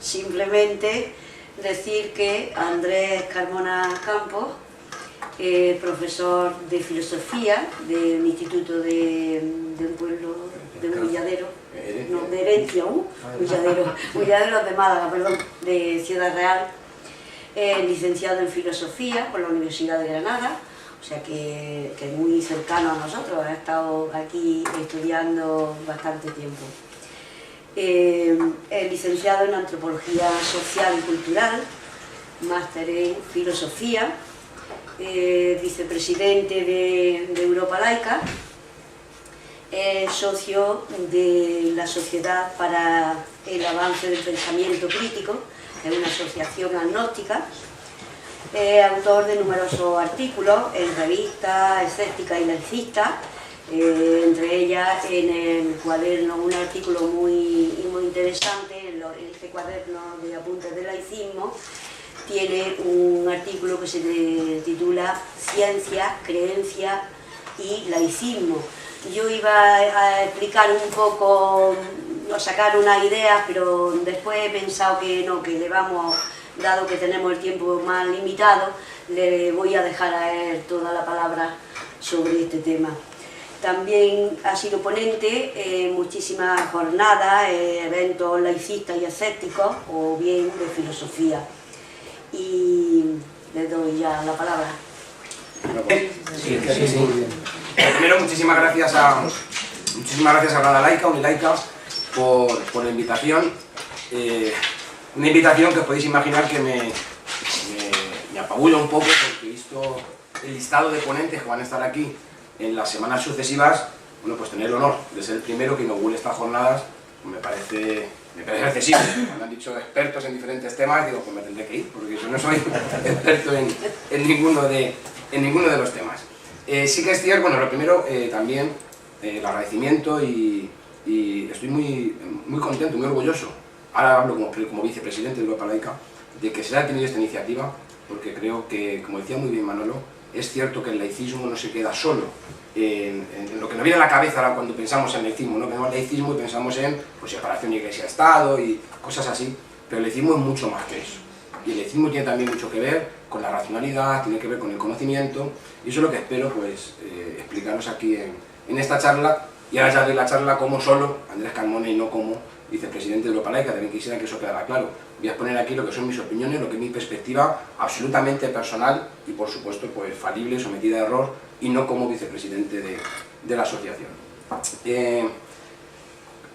Simplemente decir que Andrés Carmona Campos, profesor de filosofía del Instituto de un pueblo de Mulladero, no, de Herencia, Mulladero de Málaga, perdón, de Ciudad Real, licenciado en filosofía por la Universidad de Granada, o sea que es muy cercano a nosotros, ha estado aquí estudiando bastante tiempo. Es licenciado en antropología social y cultural, máster en filosofía, vicepresidente de Europa Laica, socio de la Sociedad para el Avance del Pensamiento Crítico, que es una asociación agnóstica, autor de numerosos artículos en revistas escépticas y laicistas, entre ellas en el cuaderno, un artículo muy interesante, este cuaderno de apuntes del laicismo, tiene un artículo que se titula Ciencia, Creencia y Laicismo. Yo iba a explicar un poco, a sacar unas ideas, pero después he pensado que no, que le vamos, dado que tenemos el tiempo más limitado, le voy a dejar a él toda la palabra sobre este tema. También ha sido ponente en muchísimas jornadas, eventos laicistas y escépticos, o bien de filosofía. Y le doy ya la palabra. Sí. Primero, muchísimas gracias a Granada Laica, Unilaica, por la invitación. Una invitación que os podéis imaginar que me apabulla un poco, porque he visto el listado de ponentes que van a estar aquí en las semanas sucesivas. Bueno, pues tener el honor de ser el primero que inaugure estas jornadas me parece excesivo. Me han dicho expertos en diferentes temas, digo, pues me tendré que ir, porque yo no soy experto en ninguno de los temas. Sí que es cierto, bueno, lo primero, también el agradecimiento y estoy muy contento, muy orgulloso, ahora hablo como vicepresidente de Europa Laica, de que se haya tenido esta iniciativa, porque creo que, como decía muy bien Manolo, es cierto que el laicismo no se queda solo en lo que nos viene a la cabeza ahora cuando pensamos en laicismo, ¿no? Pensamos en laicismo y pensamos en pues, separación de iglesia-estado y cosas así, pero el laicismo es mucho más que eso. Y el laicismo tiene también mucho que ver con la racionalidad, tiene que ver con el conocimiento, y eso es lo que espero pues, explicaros aquí en esta charla. Y ahora ya doy la charla como solo Andrés Carmona y no como vicepresidente de Europa Laica. También quisiera que eso quedara claro. Voy a exponer aquí lo que son mis opiniones, lo que es mi perspectiva absolutamente personal y por supuesto pues, falible, sometida a error, y no como vicepresidente de la asociación.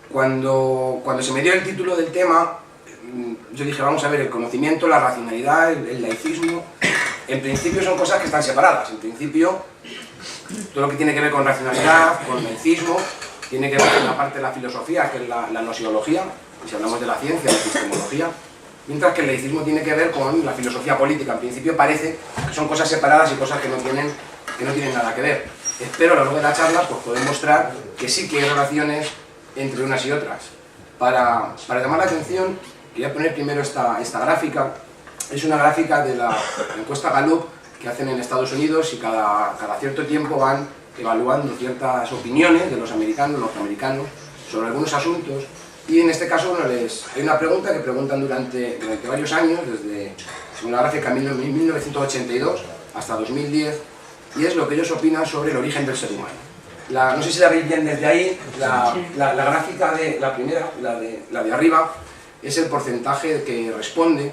Cuando se me dio el título del tema, yo dije, vamos a ver, el conocimiento, la racionalidad, el laicismo, en principio son cosas que están separadas. En principio, todo lo que tiene que ver con racionalidad, con laicismo, tiene que ver con una parte de la filosofía, que es la nosiología, y si hablamos de la ciencia, la epistemología, mientras que el laicismo tiene que ver con la filosofía política. En principio parece que son cosas separadas y cosas que no tienen nada que ver. Espero a lo largo de la charla pues, poder mostrar que sí que hay relaciones entre unas y otras. Para llamar la atención, quería poner primero esta gráfica. Es una gráfica de la encuesta Gallup que hacen en Estados Unidos y cada cierto tiempo van evaluando ciertas opiniones de los americanos, norteamericanos, sobre algunos asuntos. Y en este caso bueno, hay una pregunta que preguntan durante varios años, según la gráfica 1982 hasta 2010, y es lo que ellos opinan sobre el origen del ser humano. No sé si la veis bien desde ahí, la gráfica de la primera, la de arriba, es el porcentaje que responde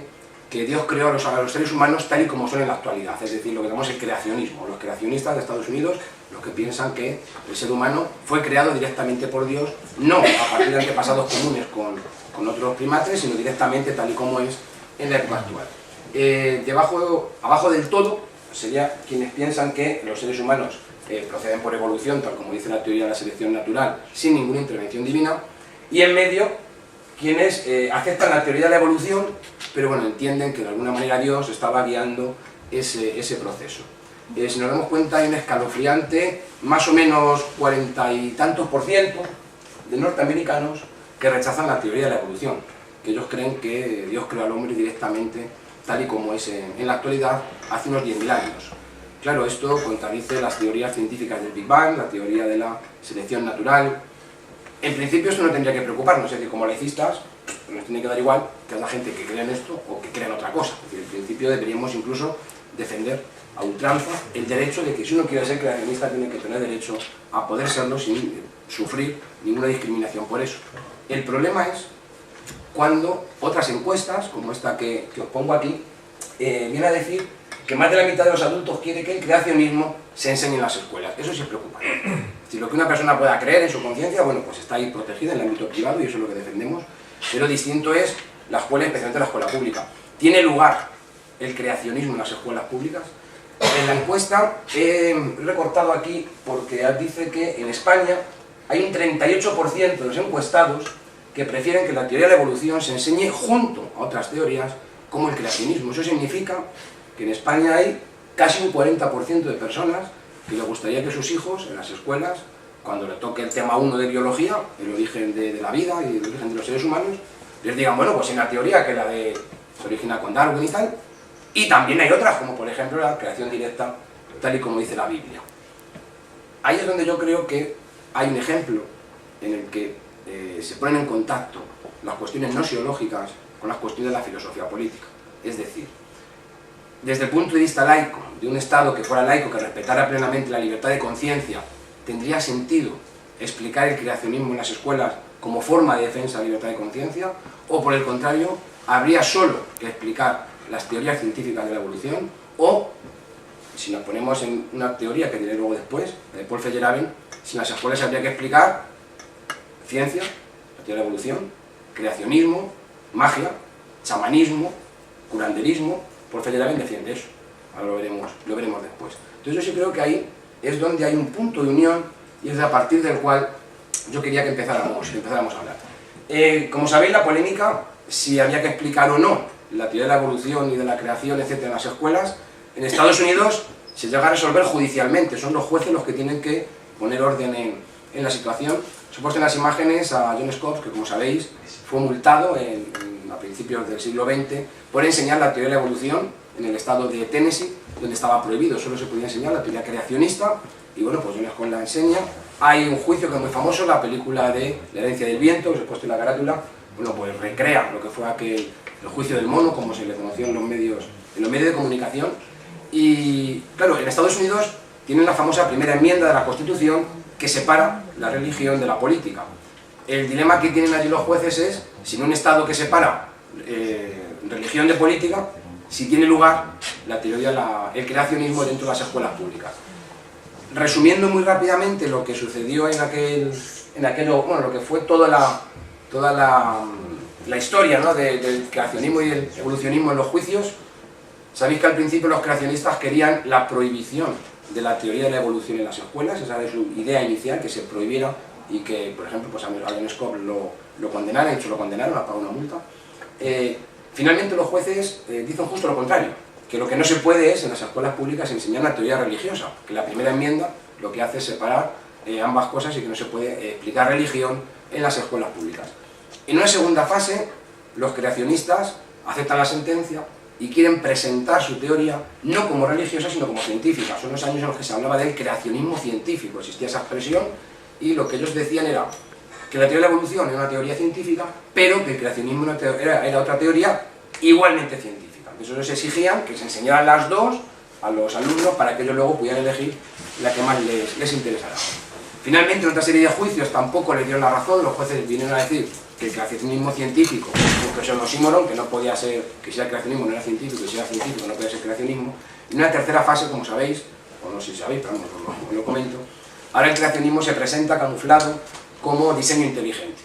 que Dios creó a los seres humanos tal y como son en la actualidad, es decir, lo que llamamos el creacionismo. Los creacionistas de Estados Unidos, los que piensan que el ser humano fue creado directamente por Dios, no a partir de antepasados comunes con otros primates, sino directamente tal y como es en la época actual. Abajo del todo sería quienes piensan que los seres humanos proceden por evolución, tal como dice la teoría de la selección natural, sin ninguna intervención divina, y en medio quienes aceptan la teoría de la evolución, pero bueno, entienden que de alguna manera Dios estaba guiando ese proceso. Si nos damos cuenta, hay un escalofriante, más o menos 40 y tantos % de norteamericanos que rechazan la teoría de la evolución, que ellos creen que Dios creó al hombre directamente, tal y como es en la actualidad, hace unos 10.000 años. Claro, esto contradice las teorías científicas del Big Bang, la teoría de la selección natural. En principio esto no tendría que preocuparnos, es decir, como laicistas, nos tiene que dar igual que haya gente que crea en esto o que crea en otra cosa. Porque en principio deberíamos incluso defender a ultranza el derecho de que si uno quiere ser creacionista tiene que tener derecho a poder serlo sin sufrir ninguna discriminación por eso. El problema es cuando otras encuestas, como esta que os pongo aquí, viene a decir que más de la mitad de los adultos quiere que el creacionismo se enseñe en las escuelas. Eso sí es preocupante. Si lo que una persona pueda creer en su conciencia, bueno, pues está ahí protegida en el ámbito privado y eso es lo que defendemos. Pero distinto es la escuela, especialmente la escuela pública. ¿Tiene lugar el creacionismo en las escuelas públicas? En la encuesta he recortado aquí porque dice que en España hay un 38% de los encuestados que prefieren que la teoría de la evolución se enseñe junto a otras teorías como el creacionismo. Eso significa que en España hay casi un 40% de personas que les gustaría que sus hijos en las escuelas, cuando le toque el tema 1 de biología, el origen de la vida y el origen de los seres humanos, les digan, bueno, pues en la teoría que la de se origina con Darwin y tal, y también hay otras, como por ejemplo la creación directa, tal y como dice la Biblia. Ahí es donde yo creo que hay un ejemplo en el que se ponen en contacto las cuestiones gnoseológicas con las cuestiones de la filosofía política. Es decir, desde el punto de vista laico, de un Estado que fuera laico, que respetara plenamente la libertad de conciencia, ¿tendría sentido explicar el creacionismo en las escuelas como forma de defensa de la libertad de conciencia? ¿O por el contrario, habría solo que explicar las teorías científicas de la evolución? O, si nos ponemos en una teoría que diré luego después, de Paul Feyerabend, si en las escuelas habría que explicar ciencia, la teoría de la evolución, creacionismo, magia, chamanismo, curanderismo. Paul Feyerabend defiende eso, ahora lo veremos después. Entonces yo sí creo que ahí es donde hay un punto de unión y es a partir del cual yo quería que empezáramos a hablar. Como sabéis, la polémica, si había que explicar o no la teoría de la evolución y de la creación, etcétera, en las escuelas, en Estados Unidos se llega a resolver judicialmente, son los jueces los que tienen que poner orden en la situación. Os he puesto en las imágenes a John Scopes, que como sabéis fue multado a principios del siglo XX por enseñar la teoría de la evolución en el estado de Tennessee, donde estaba prohibido, solo se podía enseñar la teoría creacionista, y bueno, pues John Scopes la enseña. Hay un juicio que es muy famoso, la película de La herencia del viento, que os he puesto en la carátula, bueno, pues recrea lo que fue el juicio del mono, como se le conoció en los medios de comunicación. Y claro, en Estados Unidos tienen la famosa primera enmienda de la Constitución que separa la religión de la política. El dilema que tienen allí los jueces es, si en un Estado que separa religión de política, si tiene lugar la teoría, el creacionismo dentro de las escuelas públicas. Resumiendo muy rápidamente lo que sucedió bueno, lo que fue toda la historia, ¿no?, del creacionismo y el evolucionismo en los juicios. Sabéis que al principio los creacionistas querían la prohibición de la teoría de la evolución en las escuelas, esa era su idea inicial, que se prohibiera y que, por ejemplo, pues a John Scopes lo condenaron, de hecho lo condenaron a pagar una multa. Finalmente los jueces dicen justo lo contrario, que lo que no se puede es en las escuelas públicas enseñar la teoría religiosa, que la primera enmienda lo que hace es separar ambas cosas y que no se puede explicar religión en las escuelas públicas. En una segunda fase, los creacionistas aceptan la sentencia y quieren presentar su teoría no como religiosa, sino como científica. Son los años en los que se hablaba del creacionismo científico, existía esa expresión, y lo que ellos decían era que la teoría de la evolución era una teoría científica, pero que el creacionismo era otra teoría igualmente científica. Entonces ellos exigían que se enseñaran las dos a los alumnos para que ellos luego pudieran elegir la que más les interesara. Finalmente, en otra serie de juicios tampoco les dieron la razón, los jueces vinieron a decir que el creacionismo científico, que es un oxímoron, que no podía ser, que si era creacionismo no era científico, y si era científico no podía ser creacionismo. Y en una tercera fase, como sabéis, o no sé si sabéis, pero os lo comento, ahora el creacionismo se presenta camuflado como diseño inteligente.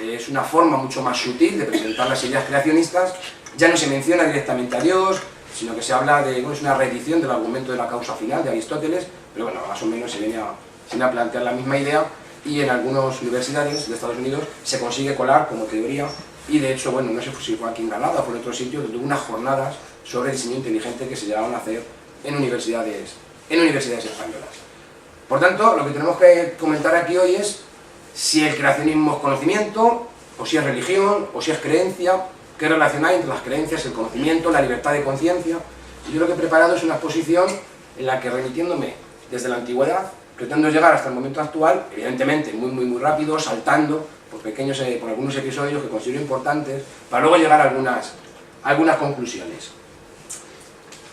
Es una forma mucho más sutil de presentar las ideas creacionistas, ya no se menciona directamente a Dios, sino que se habla de, bueno, es una reedición del argumento de la causa final de Aristóteles, pero bueno, más o menos se viene a plantear la misma idea, y en algunas universidades de Estados Unidos se consigue colar como teoría, y de hecho, bueno, no sé si fue aquí en Granada o por otro sitio, donde hubo unas jornadas sobre diseño inteligente que se llegaron a hacer en universidades españolas. Por tanto, lo que tenemos que comentar aquí hoy es si el creacionismo es conocimiento, o si es religión, o si es creencia, qué relación hay entre las creencias, el conocimiento, la libertad de conciencia. Y yo lo que he preparado es una exposición en la que, remitiéndome desde la antigüedad, pretendo llegar hasta el momento actual, evidentemente muy rápido, saltando por algunos episodios que considero importantes, para luego llegar a algunas conclusiones.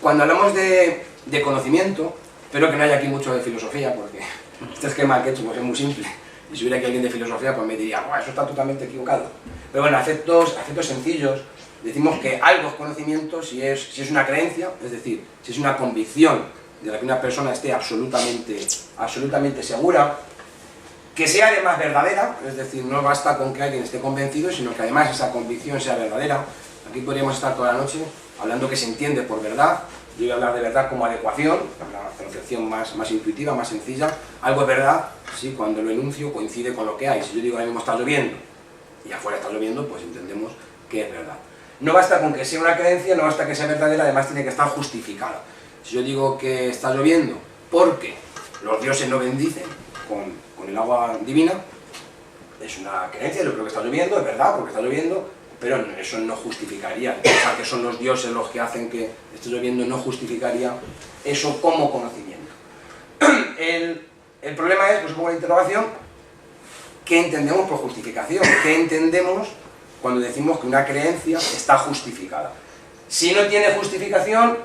Cuando hablamos de conocimiento, espero que no haya aquí mucho de filosofía, porque este esquema que he hecho pues, es muy simple, y si hubiera aquí alguien de filosofía pues me diría, eso está totalmente equivocado. Pero bueno, a efectos sencillos, decimos que algo es conocimiento si es una creencia, es decir, si es una convicción de la que una persona esté absolutamente segura, que sea además verdadera, es decir, no basta con que alguien esté convencido, sino que además esa convicción sea verdadera. Aquí podríamos estar toda la noche hablando que se entiende por verdad. Yo voy a hablar de verdad como adecuación, la concepción más intuitiva, más sencilla. Algo es verdad, sí, cuando lo enuncio coincide con lo que hay. Si yo digo ahora mismo está lloviendo y afuera está lloviendo, pues entendemos que es verdad. No basta con que sea una creencia, no basta que sea verdadera, además tiene que estar justificada. Si yo digo que está lloviendo porque los dioses no bendicen con el agua divina, es una creencia, yo creo que está lloviendo, es verdad, porque está lloviendo, pero eso no justificaría, pensar que son los dioses los que hacen que esté lloviendo no justificaría eso como conocimiento. El problema es, pues pongo la interrogación, ¿qué entendemos por justificación? ¿Qué entendemos cuando decimos que una creencia está justificada? Si no tiene justificación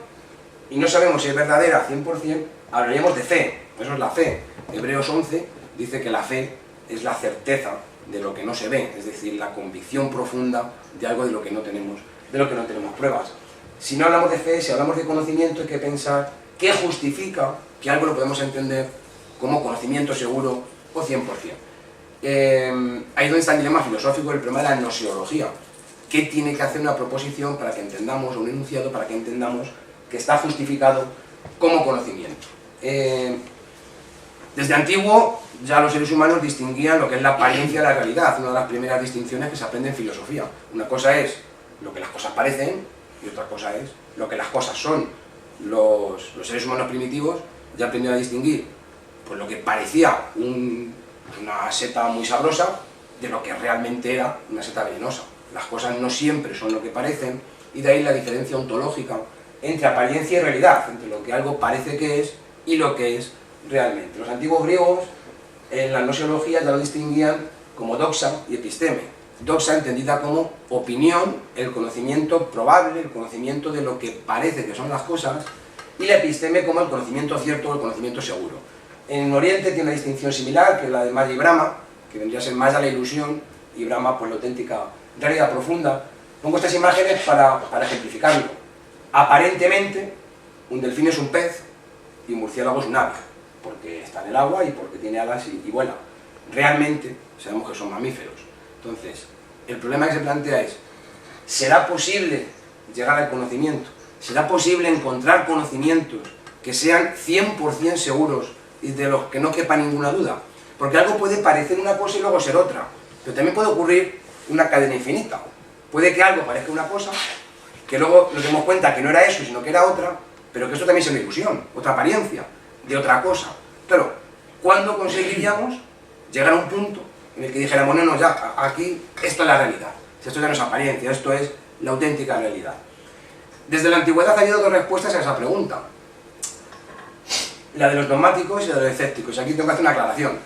y no sabemos si es verdadera 100%, hablaríamos de fe, eso es la fe. Hebreos 11 dice que la fe es la certeza de lo que no se ve, es decir, la convicción profunda de algo de lo que no tenemos pruebas. Si no hablamos de fe, si hablamos de conocimiento, hay que pensar qué justifica que algo lo podemos entender como conocimiento seguro o 100%. Ahí es donde está el dilema filosófico, el problema de la gnoseología. ¿Qué tiene que hacer una proposición para que entendamos, o un enunciado para que entendamos que está justificado como conocimiento? Desde antiguo ya los seres humanos distinguían lo que es la apariencia de la realidad, una de las primeras distinciones que se aprende en filosofía. Una cosa es lo que las cosas parecen y otra cosa es lo que las cosas son. Los seres humanos primitivos ya aprendieron a distinguir pues, lo que parecía una seta muy sabrosa de lo que realmente era una seta venenosa. Las cosas no siempre son lo que parecen y de ahí la diferencia ontológica entre apariencia y realidad, entre lo que algo parece que es y lo que es realmente. Los antiguos griegos en la gnoseología ya lo distinguían como doxa y episteme. Doxa entendida como opinión, el conocimiento probable, el conocimiento de lo que parece que son las cosas, y la episteme como el conocimiento cierto o el conocimiento seguro. En Oriente tiene una distinción similar, que es la de Maya y Brahma, que vendría a ser Maya la ilusión y Brahma pues la auténtica realidad profunda. Pongo estas imágenes para ejemplificarlo. Aparentemente, un delfín es un pez y un murciélago es un ave, porque está en el agua y porque tiene alas y vuela. Realmente sabemos que son mamíferos. Entonces, el problema que se plantea es, ¿será posible llegar al conocimiento? ¿Será posible encontrar conocimientos que sean 100% seguros y de los que no quepa ninguna duda? Porque algo puede parecer una cosa y luego ser otra, pero también puede ocurrir una cadena infinita. Puede que algo parezca una cosa, que luego nos demos cuenta que no era eso, sino que era otra, pero que esto también es una ilusión, otra apariencia de otra cosa. Pero, ¿cuándo conseguiríamos llegar a un punto en el que dijéramos, no, ya, aquí, esto es la realidad, esto ya no es apariencia, esto es la auténtica realidad? Desde la antigüedad ha habido dos respuestas a esa pregunta. La de los dogmáticos y la de los escépticos. Aquí tengo que hacer una aclaración.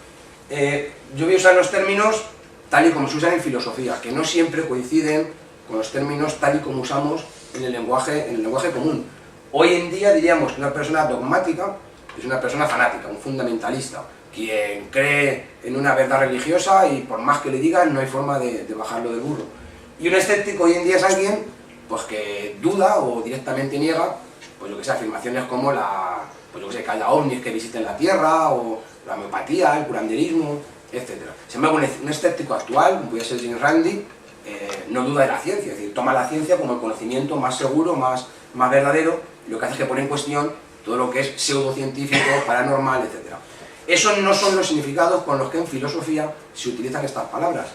Yo voy a usar los términos tal y como se usan en filosofía, que no siempre coinciden con los términos tal y como usamos en el lenguaje común. Hoy en día diríamos que una persona dogmática es una persona fanática, un fundamentalista, quien cree en una verdad religiosa y por más que le digan no hay forma de bajarlo del burro. Y un escéptico hoy en día es alguien pues, que duda o directamente niega pues, afirmaciones como que haya ovnis que visiten la Tierra, o la homeopatía, el curanderismo, etc. Sin embargo, un escéptico actual, como puede ser James Randi, no duda de la ciencia, es decir, toma la ciencia como el conocimiento más seguro, más verdadero, y lo que hace es que pone en cuestión todo lo que es pseudocientífico, paranormal, etc. Esos no son los significados con los que en filosofía se utilizan estas palabras.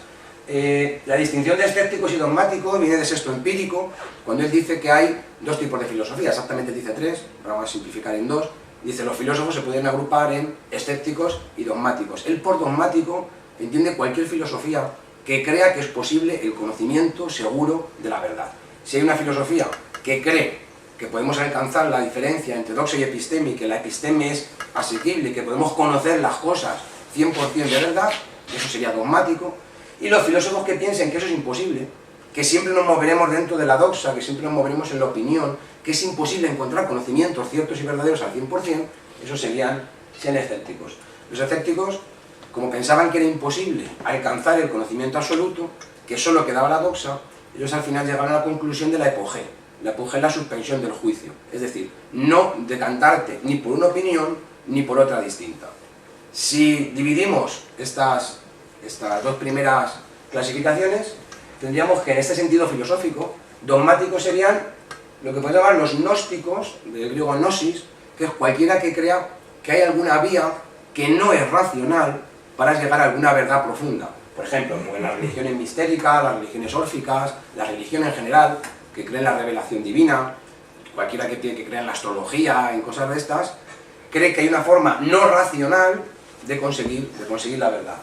La distinción de escépticos y dogmáticos viene de Sexto Empírico, cuando él dice que hay dos tipos de filosofía, exactamente dice tres, pero vamos a simplificar en dos. Dice, los filósofos se pueden agrupar en escépticos y dogmáticos. Él por dogmático entiende cualquier filosofía que crea que es posible el conocimiento seguro de la verdad. Si hay una filosofía que cree que podemos alcanzar la diferencia entre doxa y episteme, y que la episteme es asequible, que podemos conocer las cosas 100% de verdad, eso sería dogmático. Y los filósofos que piensen que eso es imposible, que siempre nos moveremos dentro de la doxa, que siempre nos moveremos en la opinión, que es imposible encontrar conocimientos ciertos y verdaderos al 100%, esos serían escépticos. Los escépticos, como pensaban que era imposible alcanzar el conocimiento absoluto, que solo quedaba la doxa, ellos al final llegaron a la conclusión de la epogé. La epogé es la suspensión del juicio, es decir, no decantarte ni por una opinión ni por otra distinta. Si dividimos estas dos primeras clasificaciones, tendríamos que en este sentido filosófico, dogmáticos serían lo que podemos llamar los gnósticos, del griego gnosis, que es cualquiera que crea que hay alguna vía que no es racional para llegar a alguna verdad profunda. Por ejemplo, en las religiones mistéricas, las religiones órficas, la religión en general, que cree en la revelación divina, cualquiera que crea en la astrología, en cosas de estas, cree que hay una forma no racional de conseguir la verdad.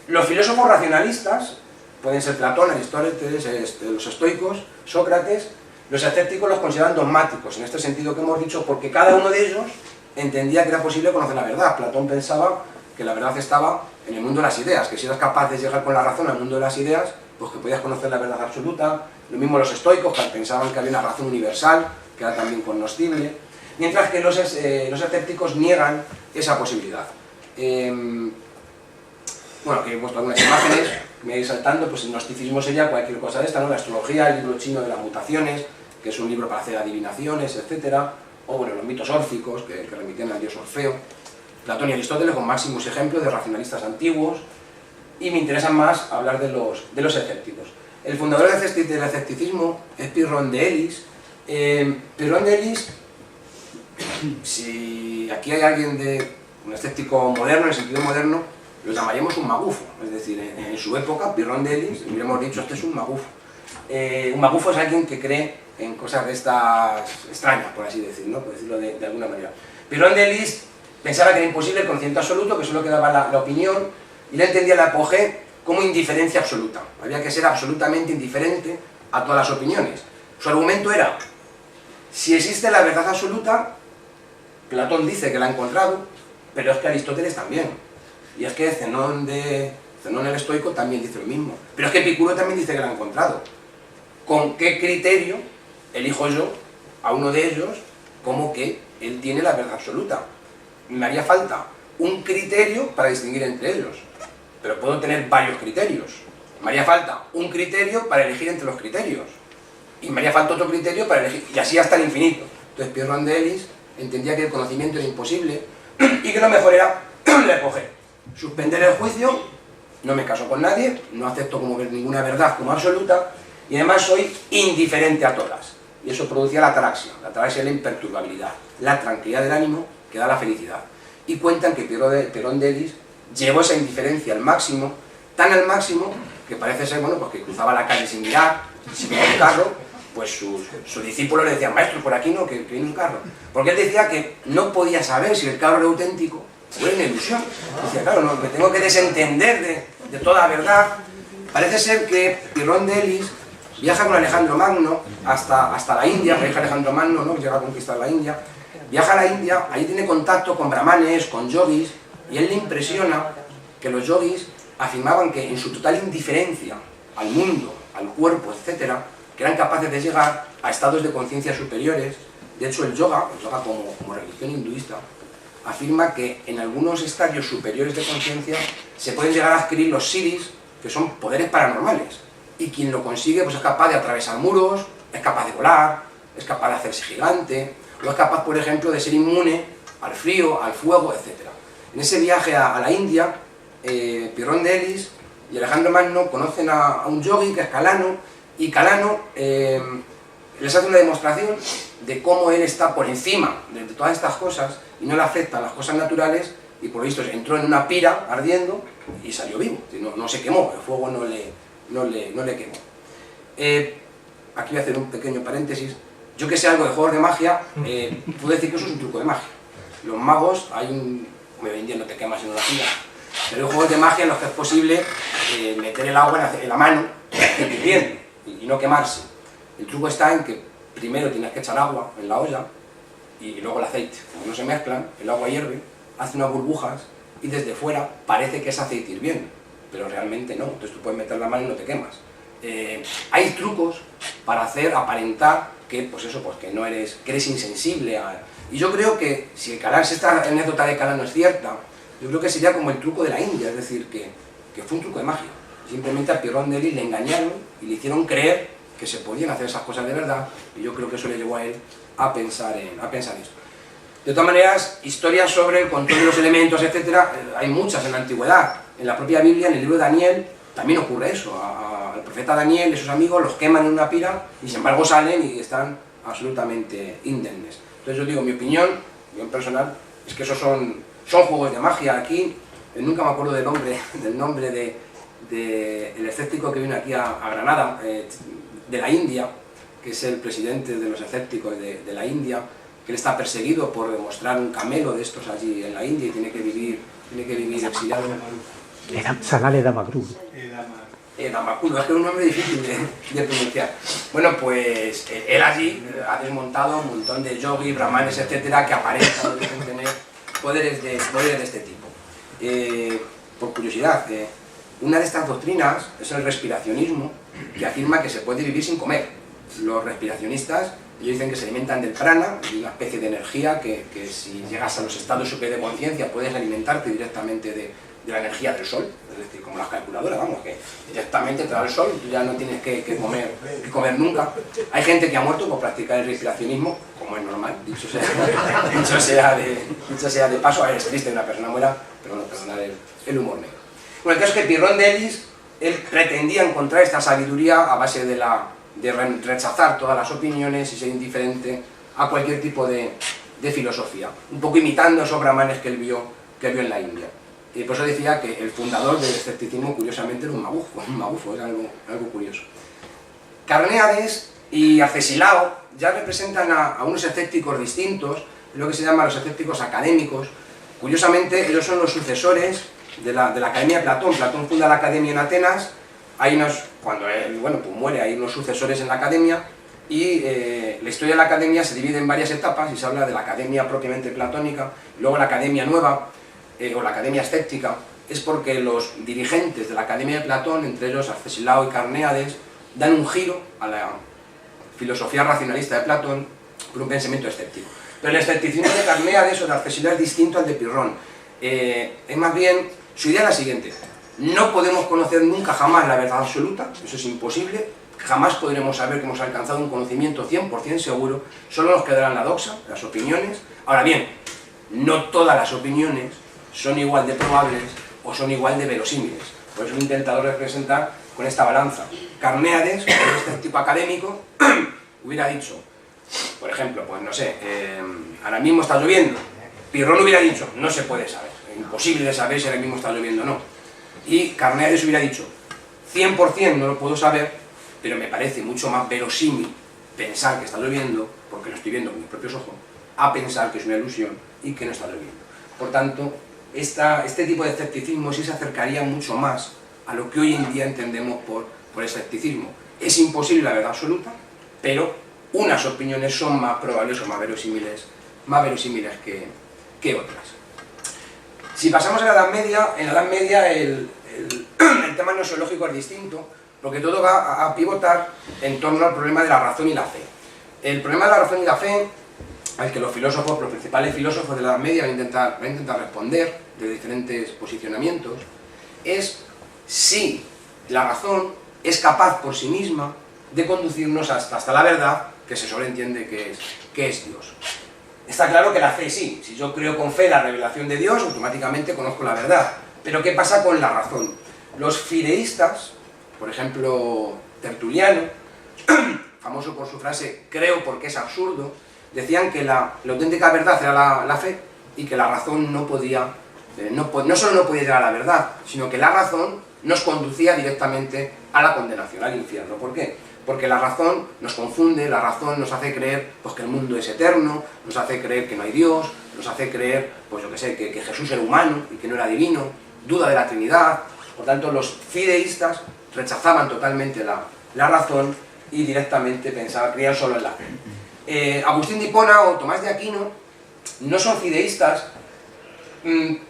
Los filósofos racionalistas, pueden ser Platón, Aristóteles, los estoicos, Sócrates, los escépticos los consideran dogmáticos, en este sentido que hemos dicho, porque cada uno de ellos entendía que era posible conocer la verdad. Platón pensaba que la verdad estaba en el mundo de las ideas, que si eras capaz de llegar con la razón al mundo de las ideas, pues que podías conocer la verdad absoluta. Lo mismo los estoicos, que pensaban que había una razón universal, que era también cognoscible, mientras que los escépticos niegan esa posibilidad. Bueno, aquí he puesto algunas imágenes, me voy saltando, pues el gnosticismo sería cualquier cosa de esta, ¿no? La astrología, el libro chino de las mutaciones, que es un libro para hacer adivinaciones, etcétera, o bueno, los mitos órficos, que remitían al dios Orfeo. Platón y Aristóteles con máximos ejemplos de racionalistas antiguos, y me interesan más hablar de los escépticos. El fundador del escepticismo es Pyrrhon de Elis. Pyrrhon de Elis, si aquí hay alguien un escéptico moderno, en el sentido moderno, lo llamaríamos un magufo, es decir, en su época, Pyrrhon de Elis, hubiéramos dicho, este es un magufo. Un magufo es alguien que cree en cosas de estas extrañas, por así decirlo, por decirlo de alguna manera. Pyrrhon de Elis pensaba que era imposible el conocimiento absoluto, que solo quedaba la opinión, y le entendía la epogé como indiferencia absoluta. Había que ser absolutamente indiferente a todas las opiniones. Su argumento era, si existe la verdad absoluta, Platón dice que la ha encontrado, pero es que Aristóteles también. Y es que Zenón el estoico también dice lo mismo. Pero es que Epicuro también dice que la ha encontrado. ¿Con qué criterio elijo yo a uno de ellos como que él tiene la verdad absoluta? Me haría falta un criterio para distinguir entre ellos, pero puedo tener varios criterios. Me haría falta un criterio para elegir entre los criterios, y me haría falta otro criterio para elegir, y así hasta el infinito. Entonces Pyrrhon de Elis entendía que el conocimiento era imposible y que lo mejor era la epogé. Suspender el juicio, no me caso con nadie, no acepto como ninguna verdad como absoluta, y además soy indiferente a todas. Y eso producía la ataraxia. La ataraxia es la imperturbabilidad, la tranquilidad del ánimo que da la felicidad. Y cuentan que Pyrrhon de Elis llevó esa indiferencia al máximo, tan al máximo que parece ser, bueno, pues que cruzaba la calle sin mirar, sin ver un carro, pues sus discípulos le decían, maestro, por aquí no, que viene un carro. Porque él decía que no podía saber si el carro era auténtico o era una ilusión. Decía, claro, no, me tengo que desentender de toda verdad. Parece ser que Pyrrhon de Elis viaja con Alejandro Magno hasta la India, que Alejandro Magno, ¿no?, llega a conquistar la India. Viaja a la India, ahí tiene contacto con brahmanes, con yogis, y él le impresiona que los yogis afirmaban que en su total indiferencia al mundo, al cuerpo, etc., que eran capaces de llegar a estados de conciencia superiores. De hecho, el yoga como religión hinduista, afirma que en algunos estadios superiores de conciencia se pueden llegar a adquirir los siddhis, que son poderes paranormales, y quien lo consigue pues es capaz de atravesar muros, es capaz de volar, es capaz de hacerse gigante, o es capaz, por ejemplo, de ser inmune al frío, al fuego, etc. En ese viaje a la India, Pyrrhon de Elis y Alejandro Magno conocen a un yogi que es Calano, y Calano les hace una demostración de cómo él está por encima de todas estas cosas y no le afectan las cosas naturales, y por lo visto entró en una pira ardiendo y salió vivo, no se quemó, el fuego no le quemó. Aquí voy a hacer un pequeño paréntesis. Yo que sé algo de juegos de magia, puedo decir que eso es un truco de magia. Los magos, como hoy en día no te quemas en una fila, pero hay juegos de magia en los que es posible meter el agua en la mano, hirviendo, y no quemarse. El truco está en que primero tienes que echar agua en la olla y luego el aceite. Como no se mezclan, el agua hierve, hace unas burbujas y desde fuera parece que es aceite hirviendo. pero realmente no. Entonces tú puedes meter la mano y no te quemas. Hay trucos para hacer aparentar que, pues eso, pues que no eres, que eres insensible a... Y yo creo que si esta anécdota de Calán no es cierta, yo creo que sería como el truco de la India, es decir, que fue un truco de magia. Simplemente a Pierrot de Lis le engañaron y le hicieron creer que se podían hacer esas cosas de verdad, y yo creo que eso le llevó a él a pensar esto. De todas maneras, historias sobre el control de los elementos, etcétera, hay muchas en la antigüedad. En la propia Biblia, en el libro de Daniel, también ocurre eso. Al profeta Daniel y sus amigos los queman en una pira y sin embargo salen y están absolutamente indemnes. Entonces yo digo, mi opinión personal, es que esos son juegos de magia. Aquí, nunca me acuerdo del nombre del escéptico que vino aquí a Granada, de la India, que es el presidente de los escépticos de la India, que él está perseguido por demostrar un camelo de estos allí en la India y tiene que vivir exiliado. Sanale Damakru. Damakru, es que es un nombre difícil de pronunciar. Bueno, pues él allí ha desmontado un montón de yogis, brahmanes, etcétera, que aparentan o dicen tener poderes de este tipo. Por curiosidad, una de estas doctrinas es el respiracionismo, que afirma que se puede vivir sin comer. Los respiracionistas, ellos dicen que se alimentan del prana, una especie de energía que si llegas a los estados superiores de conciencia puedes alimentarte directamente de la energía del sol, es decir, como las calculadoras, vamos, que directamente te da el sol, tú ya no tienes que comer nunca. Hay gente que ha muerto por practicar el respiracionismo, como es normal, dicho sea de paso. A ver, es triste que una persona muera, pero no perdonar el humor negro. Bueno, el caso es que Pierrot de Lis, él pretendía encontrar esta sabiduría a base de rechazar todas las opiniones y ser indiferente a cualquier tipo de filosofía, un poco imitando esos brahmanes que él vio en la India. Y por eso decía que el fundador del escepticismo, curiosamente, era un magufo, es algo curioso. Carnéades y Arcesilao ya representan a unos escépticos distintos, lo que se llama los escépticos académicos. Curiosamente, ellos son los sucesores de la Academia de Platón. Platón funda la Academia en Atenas, cuando él pues muere, hay unos sucesores en la Academia, y la historia de la Academia se divide en varias etapas y se habla de la Academia propiamente platónica, luego la Academia Nueva, o la Academia Escéptica. Es porque los dirigentes de la Academia de Platón, entre ellos Arcesilao y Carnéades, dan un giro a la filosofía racionalista de Platón por un pensamiento escéptico. Pero el escepticismo de Carnéades o de Arcesilao es distinto al de Pirrón. Es más bien, su idea es la siguiente: no podemos conocer nunca jamás la verdad absoluta, eso es imposible, jamás podremos saber que hemos alcanzado un conocimiento 100% seguro, solo nos quedarán la doxa, las opiniones. Ahora bien, no todas las opiniones son igual de probables o son igual de verosímiles. Por eso lo he intentado representar con esta balanza. Carnéades, este tipo académico, hubiera dicho, por ejemplo, pues no sé, ahora mismo está lloviendo. Pirrón hubiera dicho, no se puede saber, es imposible de saber si ahora mismo está lloviendo o no. Y Carnéades hubiera dicho, 100% no lo puedo saber, pero me parece mucho más verosímil pensar que está lloviendo, porque lo estoy viendo con mis propios ojos, a pensar que es una ilusión y que no está lloviendo. Por tanto, este tipo de escepticismo sí se acercaría mucho más a lo que hoy en día entendemos por escepticismo. Es imposible la verdad absoluta, pero unas opiniones son más probables o más verosímiles que otras. Si pasamos a la Edad Media, en la Edad Media el tema gnoseológico es distinto, porque todo va a pivotar en torno al problema de la razón y la fe. El problema de la razón y la fe, al que los principales filósofos de la Edad Media van a intentar responder de diferentes posicionamientos, es si la razón es capaz por sí misma de conducirnos hasta la verdad, que se sobreentiende que es Dios. Está claro que la fe sí, si yo creo con fe la revelación de Dios, automáticamente conozco la verdad. Pero ¿qué pasa con la razón? Los fideístas, por ejemplo Tertuliano, famoso por su frase creo porque es absurdo, decían que la auténtica verdad era la fe y que la razón no solo no podía llegar a la verdad, sino que la razón nos conducía directamente a la condenación, al infierno. ¿Por qué? Porque la razón nos confunde, la razón nos hace creer pues, que el mundo es eterno, nos hace creer que no hay Dios, nos hace creer, pues yo que sé, que Jesús era humano y que no era divino, duda de la Trinidad. Por tanto, los fideístas rechazaban totalmente la razón y directamente creían solo en la fe. Agustín de Hipona o Tomás de Aquino no son fideístas,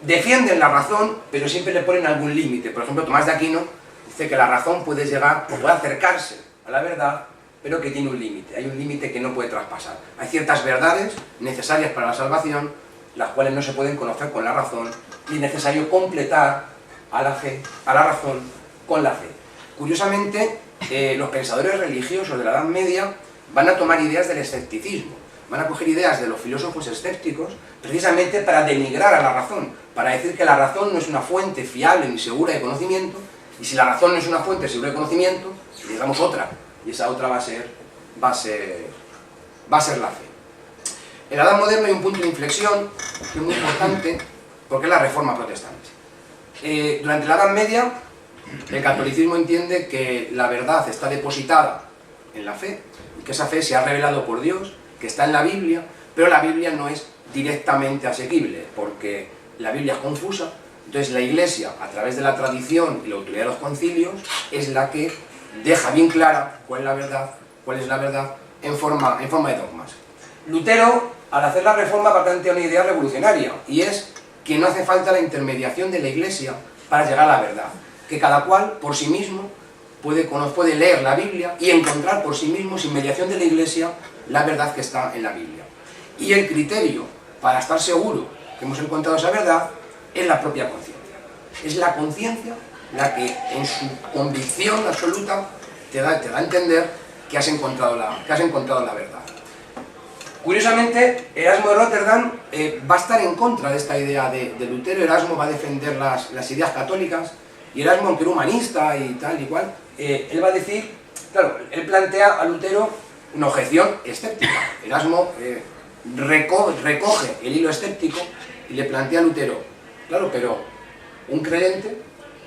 defienden la razón, pero siempre le ponen algún límite. Por ejemplo, Tomás de Aquino dice que la razón puede llegar, o puede acercarse a la verdad, pero que tiene un límite. Hay un límite que no puede traspasar. Hay ciertas verdades necesarias para la salvación, las cuales no se pueden conocer con la razón, y es necesario completar a la razón con la fe. Curiosamente, los pensadores religiosos de la Edad Media van a tomar ideas del escepticismo, van a coger ideas de los filósofos escépticos precisamente para denigrar a la razón, para decir que la razón no es una fuente fiable ni segura de conocimiento, y si la razón no es una fuente segura de conocimiento, digamos otra, y esa otra va a ser la fe. En la Edad Moderna hay un punto de inflexión que es muy importante, porque es la Reforma Protestante. Durante la Edad Media, el catolicismo entiende que la verdad está depositada en la fe, y que esa fe se ha revelado por Dios, que está en la Biblia, pero la Biblia no es directamente asequible, porque la Biblia es confusa. Entonces la Iglesia, a través de la tradición y la autoridad de los concilios, es la que deja bien clara cuál es la verdad en forma de dogmas. Lutero, al hacer la Reforma, va a plantear una idea revolucionaria, y es que no hace falta la intermediación de la Iglesia para llegar a la verdad, que cada cual, por sí mismo, puede leer la Biblia y encontrar por sí mismo, sin mediación de la Iglesia, la verdad que está en la Biblia. Y el criterio para estar seguro que hemos encontrado esa verdad es la propia conciencia. Es la conciencia la que, en su convicción absoluta, te da a entender que has encontrado la verdad. Curiosamente, Erasmo de Rotterdam va a estar en contra de esta idea de Lutero. Erasmo va a defender las ideas católicas, y Erasmo, aunque era humanista y tal y cual, él va a decir, claro, él plantea a Lutero una objeción escéptica. Erasmo recoge el hilo escéptico y le plantea a Lutero, claro, pero un creyente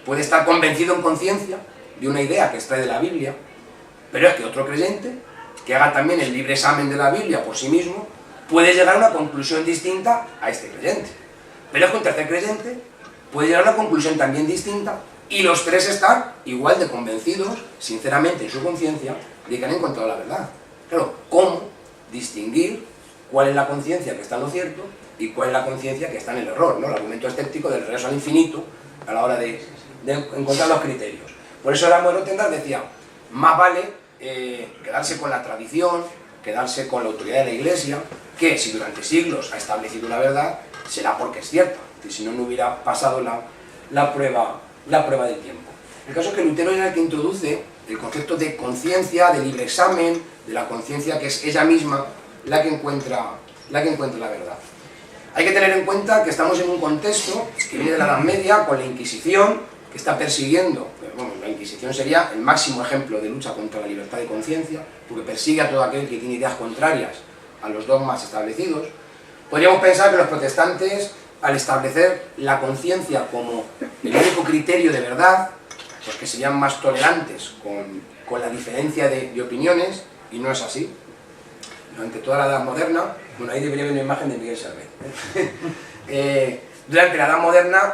puede estar convencido en conciencia de una idea que extrae de la Biblia, pero es que otro creyente, que haga también el libre examen de la Biblia por sí mismo, puede llegar a una conclusión distinta a este creyente. Pero es que un tercer creyente puede llegar a una conclusión también distinta, y los tres están igual de convencidos, sinceramente en su conciencia, de que han encontrado la verdad. Claro, ¿cómo distinguir cuál es la conciencia que está en lo cierto y cuál es la conciencia que está en el error, ¿no? El argumento escéptico del regreso al infinito a la hora de encontrar los criterios. Por eso Erasmo de Rotterdam decía, más vale quedarse con la tradición, quedarse con la autoridad de la Iglesia, que si durante siglos ha establecido la verdad, será porque es cierta, y si no, no hubiera pasado la prueba del tiempo. El caso es que Lutero era el que introduce el concepto de conciencia, de libre examen, de la conciencia que es ella misma la que encuentra la verdad. Hay que tener en cuenta que estamos en un contexto que viene de la Edad Media, con la Inquisición, que está persiguiendo, bueno, la Inquisición sería el máximo ejemplo de lucha contra la libertad de conciencia, porque persigue a todo aquel que tiene ideas contrarias a los dogmas establecidos. Podríamos pensar que los protestantes, al establecer la conciencia como el único criterio de verdad, pues que serían más tolerantes con la diferencia de opiniones, y no es así. Durante toda la Edad Moderna, bueno, ahí debería haber una imagen de Miguel Servet. Durante la Edad Moderna,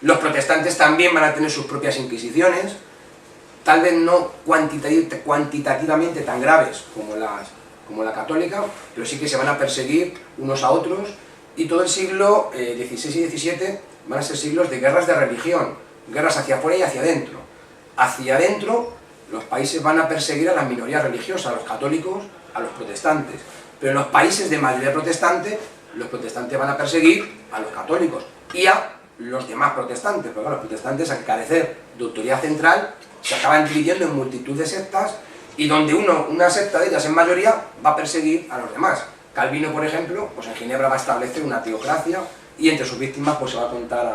los protestantes también van a tener sus propias inquisiciones, tal vez no cuantitativamente tan graves como la católica, pero sí que se van a perseguir unos a otros, y todo el siglo XVI y XVII van a ser siglos de guerras de religión, guerras hacia afuera y hacia adentro. Hacia adentro, los países van a perseguir a las minorías religiosas, a los católicos, a los protestantes, pero en los países de mayoría protestante, los protestantes van a perseguir a los católicos y a los demás protestantes, porque los protestantes, al carecer de autoridad central, se acaban dividiendo en multitud de sectas, y donde una secta de ellas en mayoría va a perseguir a los demás. Calvino, por ejemplo, pues en Ginebra va a establecer una teocracia, y entre sus víctimas pues se va a contar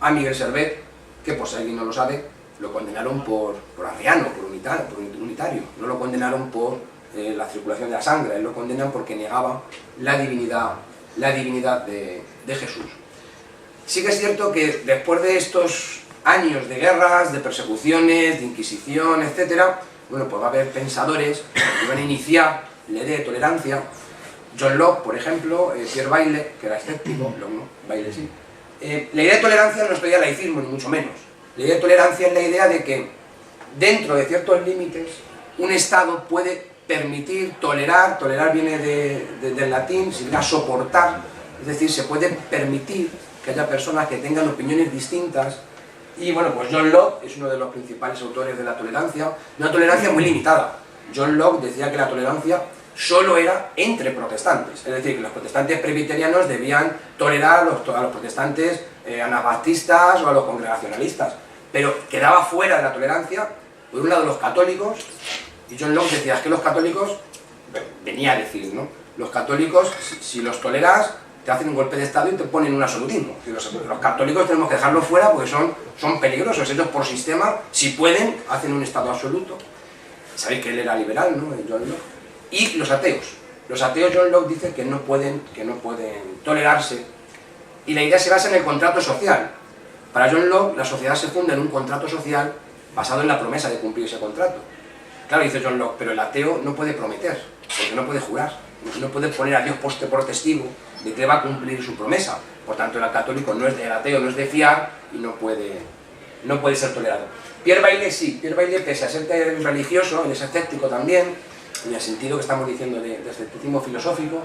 a Miguel Servet, que, por si alguien no lo sabe, lo condenaron por arriano, por unitario, no lo condenaron por la circulación de la sangre, él lo condenan porque negaba la divinidad de Jesús. Sí que es cierto que después de estos años de guerras, de persecuciones, de inquisición, etc., bueno, pues va a haber pensadores que van a iniciar la idea de tolerancia. John Locke, por ejemplo, Pierre Bayle, que era escéptico, Locke no, Bayle sí. La idea de tolerancia no es todavía laicismo, ni mucho menos. La idea de tolerancia es la idea de que, dentro de ciertos límites, un Estado puede permitir, tolerar viene del latín, significa soportar, Es decir, se puede permitir que haya personas que tengan opiniones distintas. Y bueno, pues John Locke es uno de los principales autores de la tolerancia, una tolerancia muy limitada. John Locke decía que la tolerancia solo era entre protestantes, es decir, que los protestantes presbiterianos debían tolerar a los protestantes anabaptistas o a los congregacionalistas, pero quedaba fuera de la tolerancia, por un lado, los católicos, y John Locke decía que los católicos, venía a decir, ¿no? Los católicos, si los toleras, te hacen un golpe de estado y te ponen un absolutismo. Los católicos tenemos que dejarlos fuera porque son peligrosos, ellos por sistema, si pueden, hacen un estado absoluto. Sabéis que él era liberal, ¿no? John Locke. Y los ateos. Los ateos, John Locke dice que no pueden tolerarse. Y la idea se basa en el contrato social. Para John Locke, la sociedad se funda en un contrato social basado en la promesa de cumplir ese contrato. Claro, dice John Locke, pero el ateo no puede prometer, porque no puede jurar. No puede poner a Dios por testigo de que va a cumplir su promesa. Por tanto, el católico el ateo no es de fiar y no puede ser tolerado. Pierre Baillet sí, Pierre Baillet, pese a ser religioso, él es escéptico también, en el sentido que estamos diciendo de escepticismo filosófico,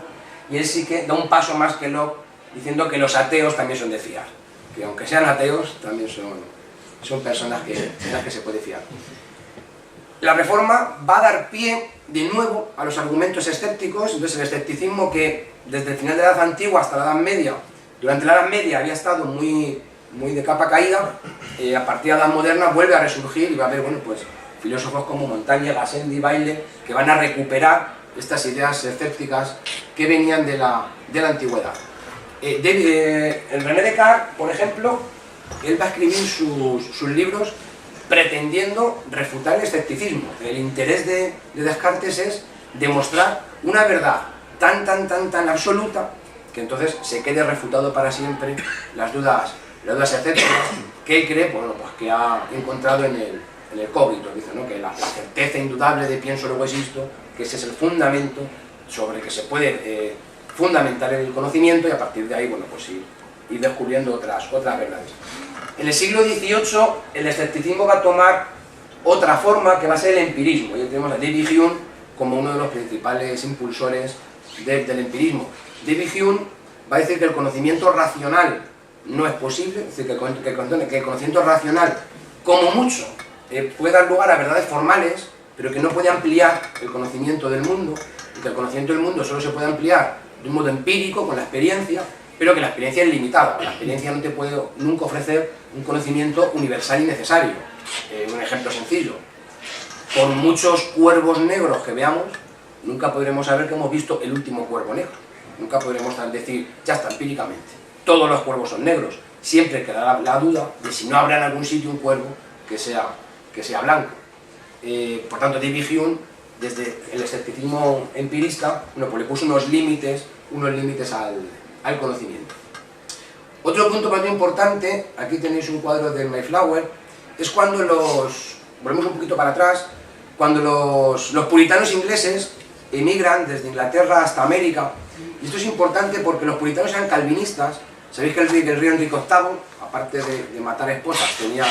y él sí que da un paso más que Locke, diciendo que los ateos también son de fiar, que aunque sean ateos, también son personas en las que se puede fiar. La Reforma va a dar pie de nuevo a los argumentos escépticos. Entonces el escepticismo, que desde el final de la Edad Antigua hasta la Edad Media, durante la Edad Media había estado muy de capa caída, a partir de la Edad Moderna vuelve a resurgir y va a haber, bueno, pues, filósofos como Montaigne, Gassendi, Baillet, que van a recuperar estas ideas escépticas que venían de la antigüedad. El René Descartes, por ejemplo, él va a escribir sus libros pretendiendo refutar el escepticismo. El interés de Descartes es demostrar una verdad tan absoluta que entonces se quede refutado para siempre las dudas escépticas que él cree, bueno, pues, que ha encontrado en el cogito, dice, ¿no? Que la certeza indudable de pienso luego existo, que ese es el fundamento sobre que se puede fundamentar el conocimiento, y a partir de ahí, bueno, pues ir descubriendo otras verdades. En el siglo XVIII el escepticismo va a tomar otra forma, que va a ser el empirismo, y tenemos a David Hume como uno de los principales impulsores del empirismo. David Hume va a decir que el conocimiento racional no es posible, es decir, que el conocimiento racional, como mucho, puede dar lugar a verdades formales, pero que no puede ampliar el conocimiento del mundo, y que el conocimiento del mundo solo se puede ampliar de un modo empírico, con la experiencia, pero que la experiencia es limitada. La experiencia no te puede nunca ofrecer un conocimiento universal y necesario. Un ejemplo sencillo: por muchos cuervos negros que veamos, nunca podremos saber que hemos visto el último cuervo negro. Nunca podremos decir, ya está, empíricamente, todos los cuervos son negros. Siempre quedará la duda de si no habrá en algún sitio un cuervo que sea blanco. Por tanto, David Hume, desde el escepticismo empirista, bueno, pues le puso unos límites al conocimiento. Otro punto más importante, aquí tenéis un cuadro del Mayflower, es cuando volvemos un poquito para atrás, cuando los puritanos ingleses emigran desde Inglaterra hasta América. Y esto es importante porque los puritanos eran calvinistas. Sabéis que el rey Enrique VIII, aparte de matar esposas, tenía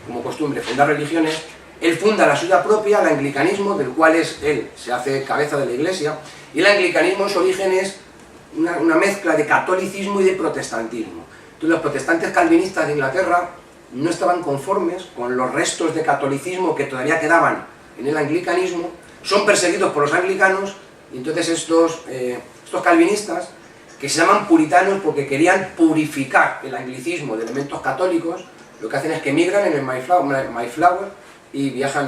como costumbre fundar religiones. Él funda la suya propia, el anglicanismo, del cual él se hace cabeza de la iglesia, y el anglicanismo en su origen es una mezcla de catolicismo y de protestantismo. Entonces los protestantes calvinistas de Inglaterra no estaban conformes con los restos de catolicismo que todavía quedaban en el anglicanismo, son perseguidos por los anglicanos, y entonces estos calvinistas, que se llaman puritanos porque querían purificar el anglicismo de elementos católicos, lo que hacen es que emigran en el Mayflower y viajan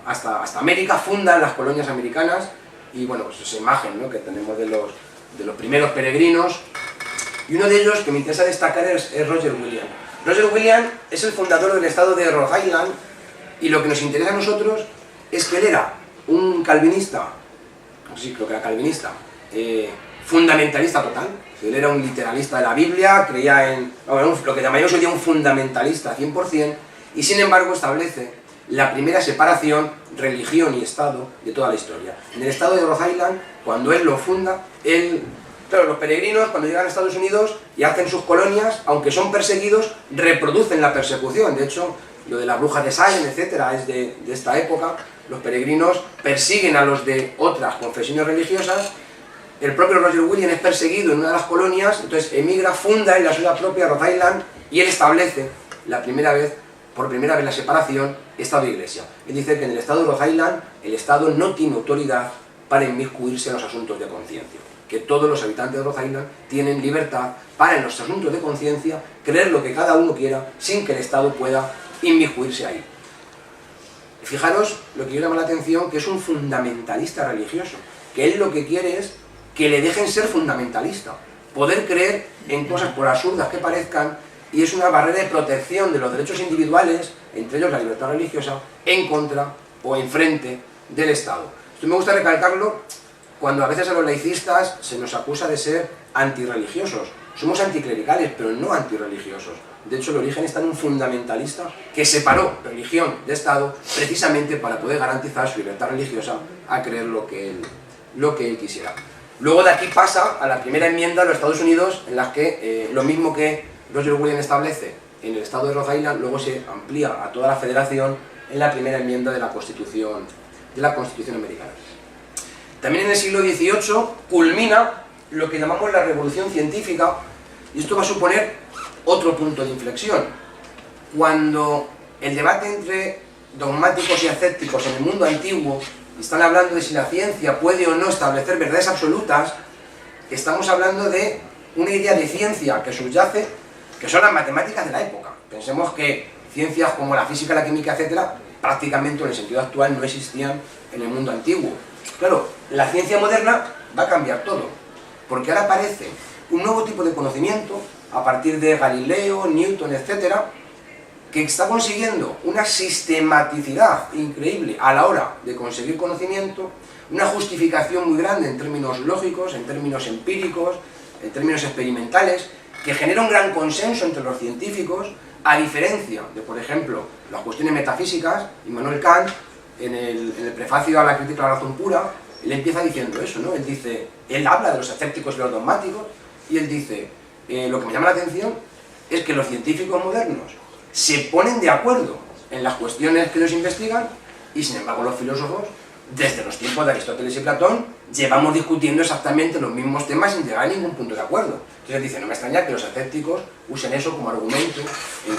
hasta América, fundan las colonias americanas, y bueno, pues esa imagen, ¿no?, que tenemos de los primeros peregrinos. Y uno de ellos que me interesa destacar es Roger Williams. Roger Williams es el fundador del estado de Rhode Island, y lo que nos interesa a nosotros es que él era un calvinista, sí, creo que era calvinista, fundamentalista total. Él era un literalista de la Biblia, creía en lo que llamaríamos hoy día un fundamentalista 100%, y sin embargo establece la primera separación religión y Estado de toda la historia. En el estado de Rhode Island, cuando él lo funda, claro, los peregrinos cuando llegan a Estados Unidos y hacen sus colonias, aunque son perseguidos, reproducen la persecución. De hecho, lo de la bruja de Salem, etcétera, es de esta época. Los peregrinos persiguen a los de otras confesiones religiosas, el propio Roger Williams es perseguido en una de las colonias, entonces emigra, funda en la suya propia Rhode Island y él establece por primera vez la separación Estado-Iglesia. Él dice que en el estado de Rhode Island el Estado no tiene autoridad para inmiscuirse en los asuntos de conciencia, que todos los habitantes de Rhode Island tienen libertad para en los asuntos de conciencia creer lo que cada uno quiera sin que el Estado pueda inmiscuirse ahí. Fijaros lo que yo llama la atención, que es un fundamentalista religioso, que él lo que quiere es que le dejen ser fundamentalista, poder creer en cosas por absurdas que parezcan, y es una barrera de protección de los derechos individuales, entre ellos la libertad religiosa, en contra o en frente del Estado. Esto me gusta recalcarlo cuando a veces a los laicistas se nos acusa de ser antirreligiosos. Somos anticlericales, pero no antirreligiosos. De hecho, el origen está en un fundamentalista que separó religión de Estado precisamente para poder garantizar su libertad religiosa a creer lo que él quisiera. Luego de aquí pasa a la primera enmienda de los Estados Unidos, en la que lo mismo que Roger Williams establece en el estado de Rhode Island, luego se amplía a toda la federación en la primera enmienda de la Constitución americana. También en el siglo XVIII culmina lo que llamamos la revolución científica, y esto va a suponer otro punto de inflexión. Cuando el debate entre dogmáticos y escépticos en el mundo antiguo están hablando de si la ciencia puede o no establecer verdades absolutas, estamos hablando de una idea de ciencia que subyace, que son las matemáticas de la época. Pensemos que ciencias como la física, la química, etcétera, prácticamente en el sentido actual no existían en el mundo antiguo. Claro, la ciencia moderna va a cambiar todo, porque ahora aparece un nuevo tipo de conocimiento a partir de Galileo, Newton, etcétera, que está consiguiendo una sistematicidad increíble a la hora de conseguir conocimiento, una justificación muy grande en términos lógicos, en términos empíricos, en términos experimentales, que genera un gran consenso entre los científicos, a diferencia de, por ejemplo, las cuestiones metafísicas. Immanuel Kant, en el prefacio a la crítica a la razón pura, él empieza diciendo eso, ¿no? Él habla de los escépticos y los dogmáticos, y él dice, lo que me llama la atención es que los científicos modernos se ponen de acuerdo en las cuestiones que ellos investigan, y sin embargo los filósofos, desde los tiempos de Aristóteles y Platón, llevamos discutiendo exactamente los mismos temas sin llegar a ningún punto de acuerdo. Entonces él dice, no me extraña que los escépticos usen eso como argumento en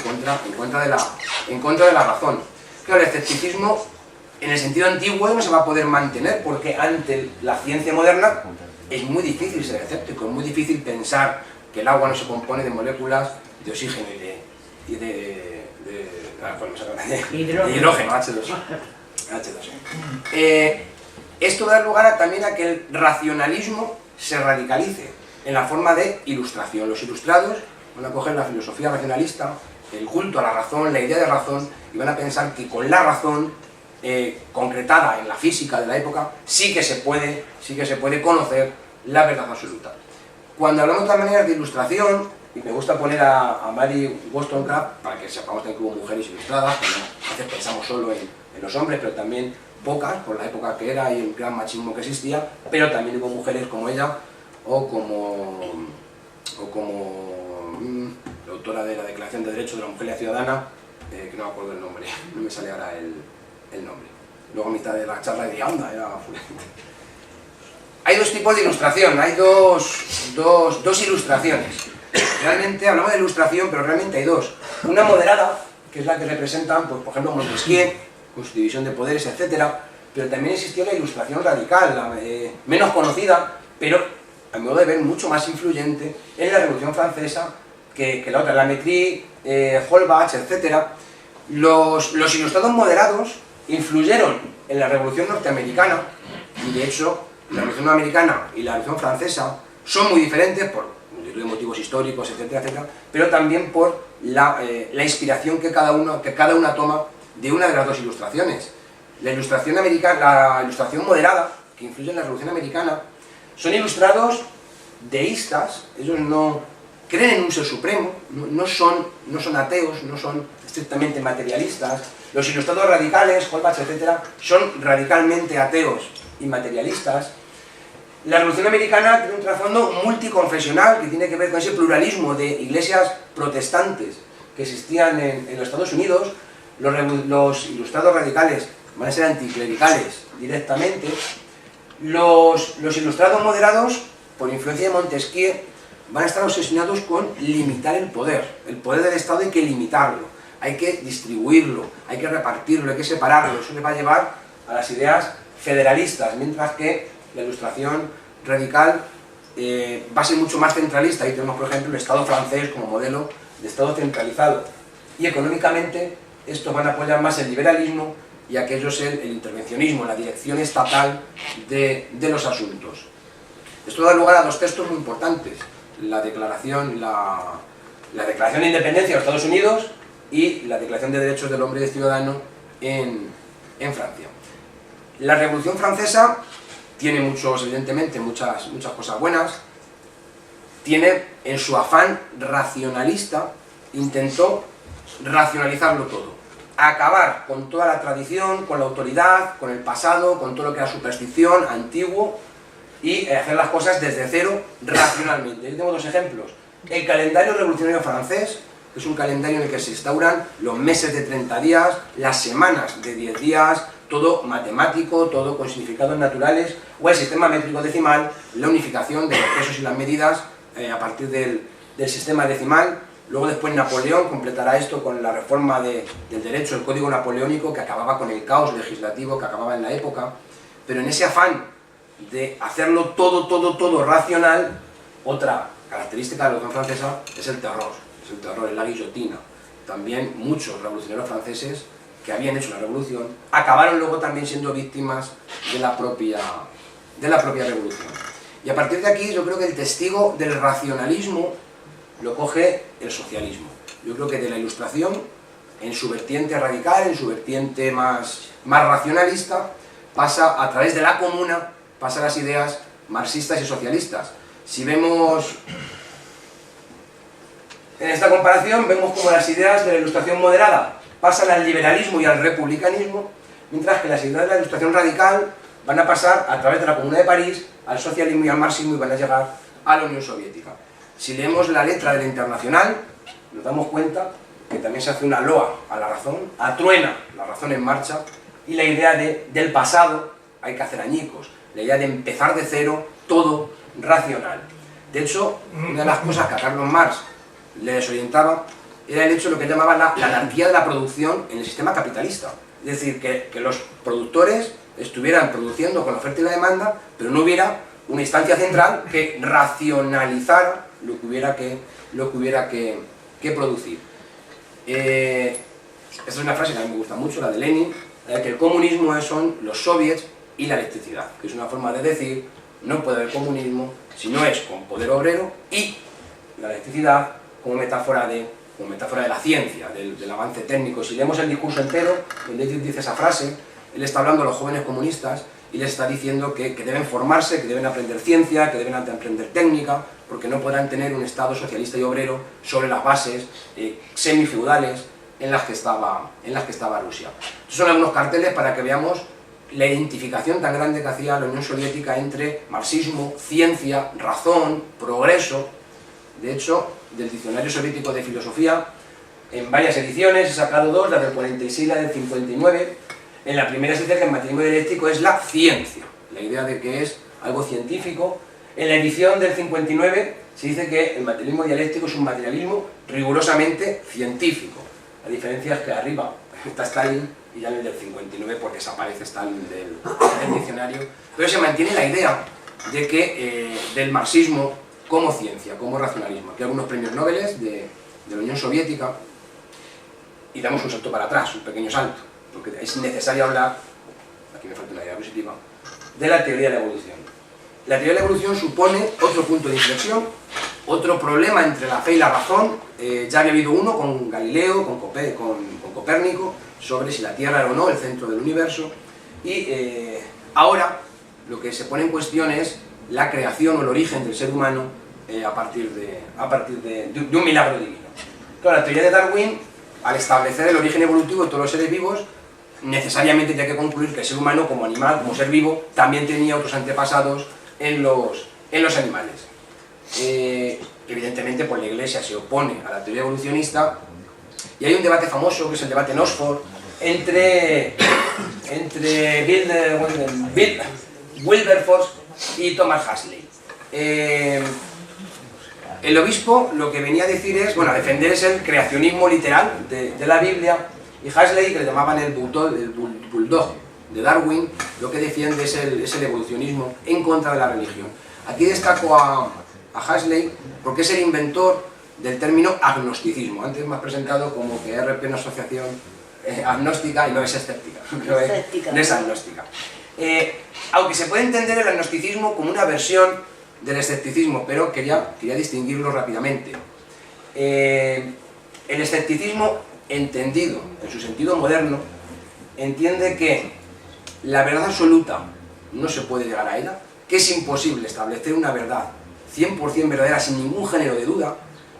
contra de la razón. Claro, el escepticismo en el sentido antiguo no se va a poder mantener, porque ante la ciencia moderna es muy difícil ser escéptico, es muy difícil pensar que el agua no se compone de moléculas de oxígeno y de hidrógeno, H2O. Esto da lugar también a que el racionalismo se radicalice en la forma de ilustración. Los ilustrados van a coger la filosofía racionalista, el culto a la razón, la idea de razón, y van a pensar que con la razón concretada en la física de la época sí que se puede conocer la verdad absoluta. Cuando hablamos de otras maneras de ilustración, y me gusta poner a Mary Wollstonecraft para que sepamos también que hubo mujeres ilustradas, que a veces pensamos solo en los hombres, pero también pocas por la época que era y el gran machismo que existía, pero también hubo mujeres como ella o como la autora de la Declaración de Derechos de la Mujer y la Ciudadana, que no me acuerdo el nombre, no me sale ahora el nombre. Luego a mitad de la charla diría, anda, era fulente. Hay dos tipos de ilustración, hay dos ilustraciones. Realmente hablamos de ilustración, pero realmente hay dos. Una moderada, que es la que representan, pues, por ejemplo, Montesquieu, con su división de poderes, etc. Pero también existió la ilustración radical, menos conocida, pero a mi modo de ver mucho más influyente en la Revolución Francesa que la otra, la Métrie, Holbach, etc. Los ilustrados moderados influyeron en la Revolución Norteamericana, y de hecho la Revolución Americana y la Revolución Francesa son muy diferentes por motivos históricos, etcétera, etcétera, pero también por la inspiración que cada una toma de una de las dos ilustraciones. La ilustración americana, la ilustración moderada, que influye en la Revolución Americana, son ilustrados deístas. Ellos no creen en un ser supremo, no son ateos, no son estrictamente materialistas. Los ilustrados radicales, Holbach, etcétera, son radicalmente ateos y materialistas. La Revolución Americana tiene un trasfondo multiconfesional que tiene que ver con ese pluralismo de iglesias protestantes que existían en los Estados Unidos. Los ilustrados radicales van a ser anticlericales directamente. Los ilustrados moderados por influencia de Montesquieu, van a estar obsesionados con limitar el poder. El poder del Estado hay que limitarlo, hay que distribuirlo, hay que repartirlo, hay que separarlo. Eso les va a llevar a las ideas federalistas, mientras que la Ilustración radical va a ser mucho más centralista. Ahí tenemos, por ejemplo, el Estado francés como modelo de Estado centralizado. Y económicamente estos van a apoyar más el liberalismo y aquellos el intervencionismo, la dirección estatal de los asuntos. Esto da lugar a dos textos muy importantes: la Declaración de Independencia de los Estados Unidos y la Declaración de Derechos del Hombre y del Ciudadano en Francia. La Revolución Francesa tiene evidentemente muchas cosas buenas. Tiene, en su afán racionalista, intentó racionalizarlo todo, acabar con toda la tradición, con la autoridad, con el pasado, con todo lo que era superstición, antiguo, y hacer las cosas desde cero, racionalmente. Aquí tengo dos ejemplos: el calendario revolucionario francés, que es un calendario en el que se instauran los meses de 30 días, las semanas de 10 días, todo matemático, todo con significados naturales, o el sistema métrico decimal, la unificación de los pesos y las medidas a partir del sistema decimal. Luego después Napoleón completará esto con la reforma del derecho, el Código Napoleónico, que acababa con el caos legislativo que acababa en la época. Pero en ese afán de hacerlo todo racional, otra característica de la Revolución Francesa es el terror, es la guillotina. También muchos revolucionarios franceses que habían hecho la revolución acabaron luego también siendo víctimas de la propia revolución. Y a partir de aquí yo creo que el testigo del racionalismo lo coge el socialismo. Yo creo que de la Ilustración, en su vertiente radical, en su vertiente más racionalista, pasa a través de la Comuna, pasa a las ideas marxistas y socialistas. Si vemos en esta comparación, vemos como las ideas de la Ilustración moderada pasan al liberalismo y al republicanismo, mientras que las ideas de la Ilustración radical van a pasar a través de la Comuna de París al socialismo y al marxismo y van a llegar a la Unión Soviética. Si leemos la letra de la Internacional, nos damos cuenta que también se hace una loa a la razón, atruena la razón en marcha, y la idea del pasado hay que hacer añicos, la idea de empezar de cero, todo racional. De hecho, una de las cosas que a Carlos Marx le desorientaba era el hecho de lo que llamaba la anarquía de la producción en el sistema capitalista. Es decir, que los productores estuvieran produciendo con la oferta y la demanda, pero no hubiera una instancia central que racionalizara lo que hubiera que producir. Esta es una frase que a mí me gusta mucho, la de Lenin, que el comunismo son los soviets y la electricidad, que es una forma de decir: no puede haber comunismo si no es con poder obrero y la electricidad como metáfora de la ciencia, del avance técnico. Si leemos el discurso entero, donde dice esa frase, él está hablando a los jóvenes comunistas y les está diciendo que deben formarse, que deben aprender ciencia, que deben aprender técnica, porque no podrán tener un Estado socialista y obrero sobre las bases semifeudales en las que estaba Rusia. Estos son algunos carteles para que veamos la identificación tan grande que hacía la Unión Soviética entre marxismo, ciencia, razón, progreso. De hecho, del Diccionario Soviético de Filosofía, en varias ediciones, he sacado dos, la del 46 y la del 59. En la primera se dice que el materialismo dialéctico es la ciencia, la idea de que es algo científico. En la edición del 59 se dice que el materialismo dialéctico es un materialismo rigurosamente científico. La diferencia es que arriba está Stalin y ya en el del 59 porque desaparece Stalin del diccionario. Pero se mantiene la idea de que del marxismo como ciencia, como racionalismo. Aquí hay algunos premios Nobel de la Unión Soviética y damos un salto para atrás, un pequeño salto, porque es necesario hablar, aquí me falta una idea positiva, de la teoría de la evolución. La teoría de la evolución supone otro punto de inflexión, otro problema entre la fe y la razón. Ya había habido uno con Galileo, con Copérnico, sobre si la Tierra era o no el centro del universo, y ahora lo que se pone en cuestión es la creación o el origen del ser humano a partir de un milagro divino. Claro, la teoría de Darwin, al establecer el origen evolutivo de todos los seres vivos, necesariamente tiene que concluir que el ser humano como animal, como ser vivo, también tenía otros antepasados en los animales. Evidentemente, pues la Iglesia se opone a la teoría evolucionista y hay un debate famoso, que es el debate en Oxford, entre Wilberforce y Thomas Huxley. el obispo lo que venía a decir es, bueno, a defender es el creacionismo literal de la Biblia, y Huxley, que le llamaban el bulldog de Darwin, lo que defiende es el evolucionismo en contra de la religión. Aquí destaco a Huxley porque es el inventor del término agnosticismo. Antes me has presentado como que RP es una asociación agnóstica y no es escéptica, no es agnóstica. Aunque se puede entender el agnosticismo como una versión del escepticismo, pero quería distinguirlo rápidamente. El escepticismo, entendido en su sentido moderno, entiende que la verdad absoluta no se puede llegar a ella, que es imposible establecer una verdad 100% verdadera sin ningún género de duda,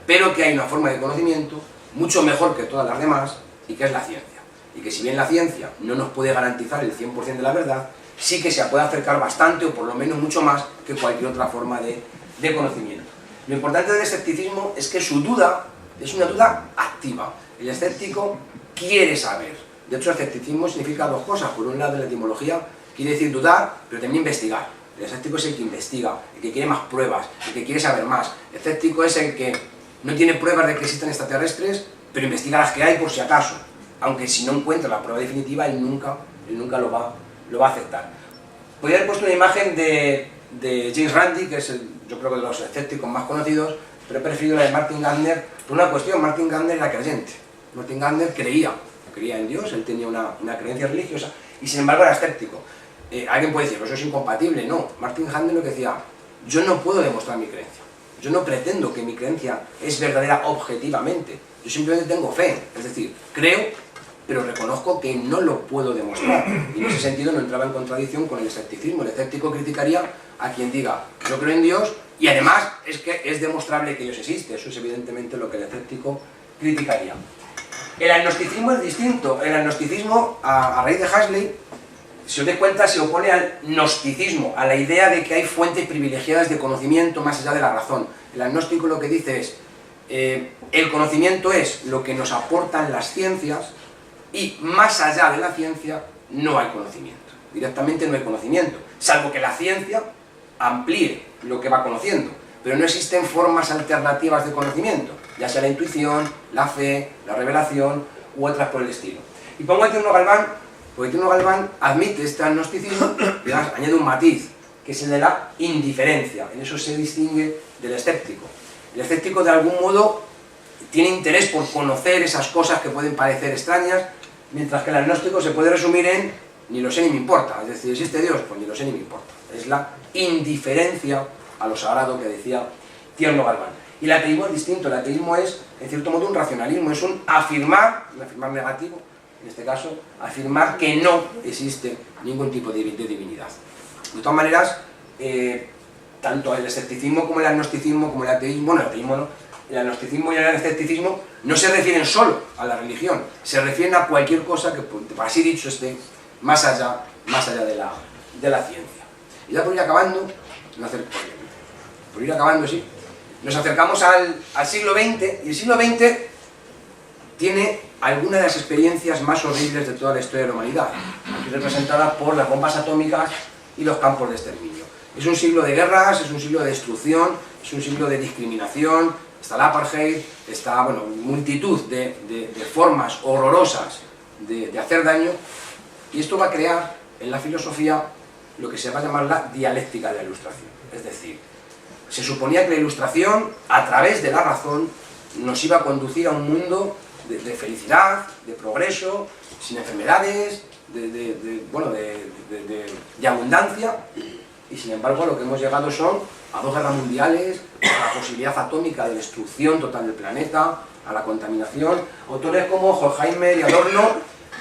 pero que hay una forma de conocimiento mucho mejor que todas las demás, y que es la ciencia. Y que si bien la ciencia no nos puede garantizar el 100% de la verdad, sí que se puede acercar bastante, o por lo menos mucho más, que cualquier otra forma de conocimiento. Lo importante del escepticismo es que su duda es una duda activa. El escéptico quiere saber. De hecho, el escepticismo significa dos cosas. Por un lado, en la etimología quiere decir dudar, pero también investigar. El escéptico es el que investiga, el que quiere más pruebas, el que quiere saber más. El escéptico es el que no tiene pruebas de que existen extraterrestres, pero investiga las que hay por si acaso. Aunque si no encuentra la prueba definitiva, él nunca lo va a aceptar. Podría haber puesto una imagen de James Randi, que es yo creo que de los escépticos más conocidos, pero he preferido la de Martin Gardner por una cuestión. Martin Gardner era creyente. Martin Gardner creía en Dios, él tenía una creencia religiosa, y sin embargo era escéptico. Alguien puede decir, pues eso es incompatible. No, Martin Gardner lo que decía, yo no puedo demostrar mi creencia. Yo no pretendo que mi creencia es verdadera objetivamente. Yo simplemente tengo fe, es decir, creo, pero reconozco que no lo puedo demostrar. Y en ese sentido no entraba en contradicción con el escepticismo. El escéptico criticaría a quien diga, yo creo en Dios, y además es que es demostrable que Dios existe. Eso es evidentemente lo que el escéptico criticaría. El agnosticismo es distinto. El agnosticismo, a raíz de Huxley, si os dais cuenta, se opone al gnosticismo, a la idea de que hay fuentes privilegiadas de conocimiento más allá de la razón. El agnóstico lo que dice es, el conocimiento es lo que nos aportan las ciencias, y más allá de la ciencia no hay conocimiento. Directamente no hay conocimiento, salvo que la ciencia amplíe lo que va conociendo, pero no existen formas alternativas de conocimiento, ya sea la intuición, la fe, la revelación u otras por el estilo. Y pongo a Tierno Galván, porque Tierno Galván admite este agnosticismo y además añade un matiz, que es el de la indiferencia. En eso se distingue del escéptico. El escéptico de algún modo tiene interés por conocer esas cosas que pueden parecer extrañas, mientras que el agnóstico se puede resumir en ni lo sé ni me importa. Es decir, ¿existe Dios? Pues ni lo sé ni me importa. Es la indiferencia a lo sagrado que decía Tierno Galván. Y el ateísmo es distinto. El ateísmo es, en cierto modo, un racionalismo, es un afirmar negativo, en este caso, afirmar que no existe ningún tipo de divinidad. De todas maneras, tanto el escepticismo como el agnosticismo, como el ateísmo, bueno, el ateísmo no, el agnosticismo y el escepticismo no se refieren solo a la religión, se refieren a cualquier cosa que, así dicho, esté más allá de la ciencia. Y ya por ir acabando, sí, nos acercamos al siglo XX, y el siglo XX tiene algunas de las experiencias más horribles de toda la historia de la humanidad, aquí representada por las bombas atómicas y los campos de exterminio. Es un siglo de guerras, es un siglo de destrucción, es un siglo de discriminación, está el apartheid, está, bueno, multitud de formas horrorosas de hacer daño, y esto va a crear en la filosofía lo que se va a llamar la dialéctica de la ilustración. Es decir, se suponía que la ilustración, a través de la razón, nos iba a conducir a un mundo de felicidad, de progreso, sin enfermedades, de abundancia, y sin embargo lo que hemos llegado son a 2 guerras mundiales, a la posibilidad atómica de destrucción total del planeta, a la contaminación. Autores como Horkheimer y Adorno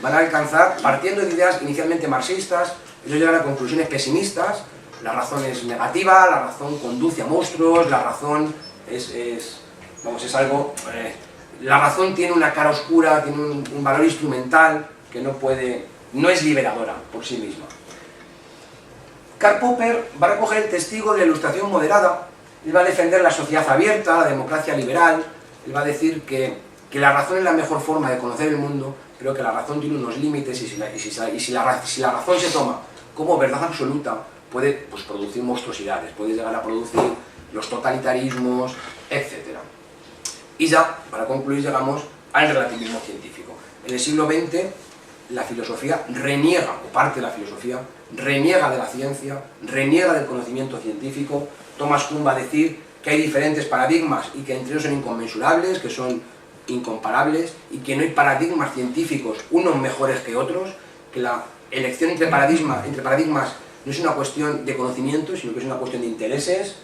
van a alcanzar, partiendo de ideas inicialmente marxistas, ellos llegan a conclusiones pesimistas. La razón es negativa, la razón conduce a monstruos, la razón es algo... la razón tiene una cara oscura, tiene un valor instrumental que no es liberadora por sí misma. Karl Popper va a recoger el testigo de la ilustración moderada, él va a defender la sociedad abierta, la democracia liberal, él va a decir que la razón es la mejor forma de conocer el mundo, pero que la razón tiene unos límites, y si la razón se toma como verdad absoluta, puede pues, producir monstruosidades, puede llegar a producir los totalitarismos, etc. Y ya, para concluir, llegamos al relativismo científico. En el siglo XX, la filosofía reniega, o parte de la filosofía, reniega de la ciencia, reniega del conocimiento científico. Thomas Kuhn va a decir que hay diferentes paradigmas y que entre ellos son inconmensurables, que son incomparables, y que no hay paradigmas científicos unos mejores que otros, que la elección entre paradigmas no es una cuestión de conocimiento, sino que es una cuestión de intereses.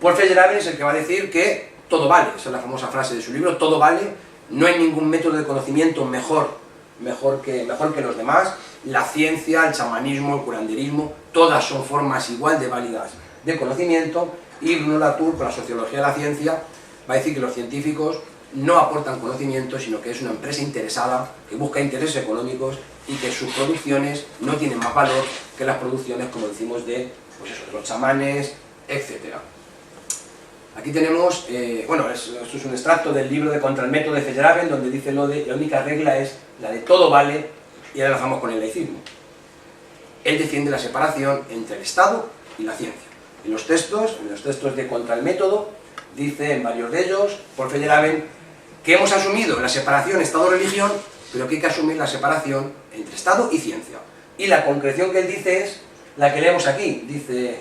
Paul Feyerabend es el que va a decir que todo vale, esa es la famosa frase de su libro, todo vale, no hay ningún método de conocimiento mejor que los demás, la ciencia, el chamanismo, el curanderismo, todas son formas igual de válidas de conocimiento. Y Bruno Latour, con la sociología de la ciencia, va a decir que los científicos no aportan conocimiento, sino que es una empresa interesada, que busca intereses económicos y que sus producciones no tienen más valor que las producciones, como decimos, de, pues eso, de los chamanes, etc. Aquí tenemos, esto es un extracto del libro de Contra el método de Feyerabend, donde dice lo de la única regla es la de todo vale, y ahora lo dejamos con el laicismo. Él defiende la separación entre el Estado y la ciencia. En los textos de Contra el método, dice en varios de ellos, por Feyerabend, que hemos asumido la separación Estado-religión, pero que hay que asumir la separación entre Estado y ciencia. Y la concreción que él dice es la que leemos aquí. Dice,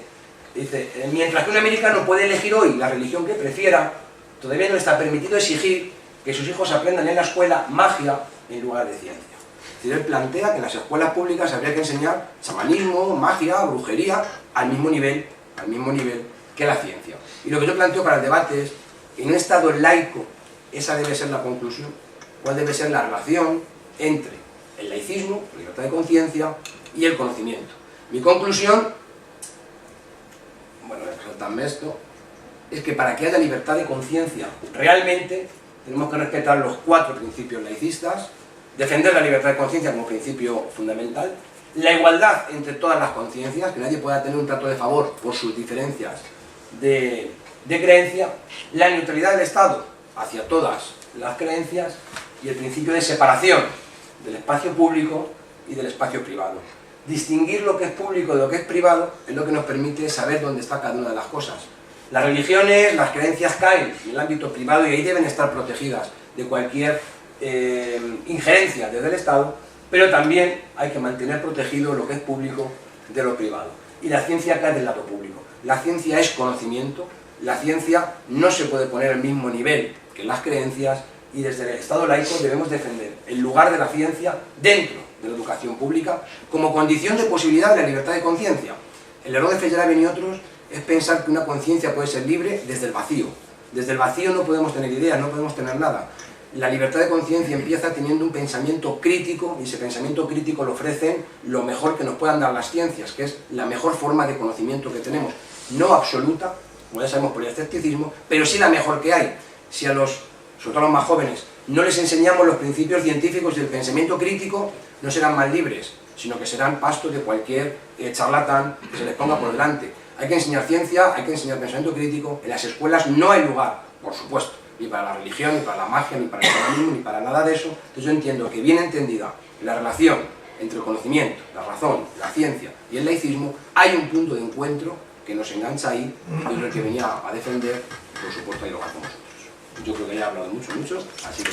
mientras que un americano puede elegir hoy la religión que prefiera, todavía no está permitido exigir que sus hijos aprendan en la escuela magia en lugar de ciencia. Es decir, él plantea que en las escuelas públicas habría que enseñar chamanismo, magia, brujería, al mismo nivel que la ciencia. Y lo que yo planteo para el debate es, en un Estado laico, esa debe ser la conclusión, cuál debe ser la relación entre el laicismo, la libertad de conciencia y el conocimiento. Mi conclusión, bueno, voy a saltarme esto, es que para que haya libertad de conciencia realmente tenemos que respetar los 4 principios laicistas, defender la libertad de conciencia como principio fundamental, la igualdad entre todas las conciencias, que nadie pueda tener un trato de favor por sus diferencias de creencia, la neutralidad del Estado hacia todas las creencias y el principio de separación del espacio público y del espacio privado. Distinguir lo que es público de lo que es privado es lo que nos permite saber dónde está cada una de las cosas. Las religiones, las creencias caen en el ámbito privado y ahí deben estar protegidas de cualquier injerencia desde el Estado, pero también hay que mantener protegido lo que es público de lo privado. Y la ciencia cae del lado público. La ciencia es conocimiento, la ciencia no se puede poner al mismo nivel que las creencias, y desde el Estado laico debemos defender el lugar de la ciencia dentro de la educación pública como condición de posibilidad de la libertad de conciencia. El error de Feyerabend y otros es pensar que una conciencia puede ser libre desde el vacío. Desde el vacío no podemos tener ideas, no podemos tener nada. La libertad de conciencia empieza teniendo un pensamiento crítico, y ese pensamiento crítico lo ofrecen lo mejor que nos puedan dar las ciencias, que es la mejor forma de conocimiento que tenemos. No absoluta, como ya sabemos por el escepticismo, pero sí la mejor que hay. Si sobre todo a los más jóvenes, no les enseñamos los principios científicos del pensamiento crítico, no serán más libres, sino que serán pasto de cualquier charlatán que se les ponga por delante. Hay que enseñar ciencia, hay que enseñar pensamiento crítico. En las escuelas no hay lugar, por supuesto, ni para la religión, ni para la magia, ni para el chamanismo, ni para nada de eso. Entonces yo entiendo que bien entendida la relación entre el conocimiento, la razón, la ciencia y el laicismo, hay un punto de encuentro que nos engancha ahí, y es lo que venía a defender, y por supuesto a dialogar con vosotros. Yo creo que ya he hablado mucho, así que...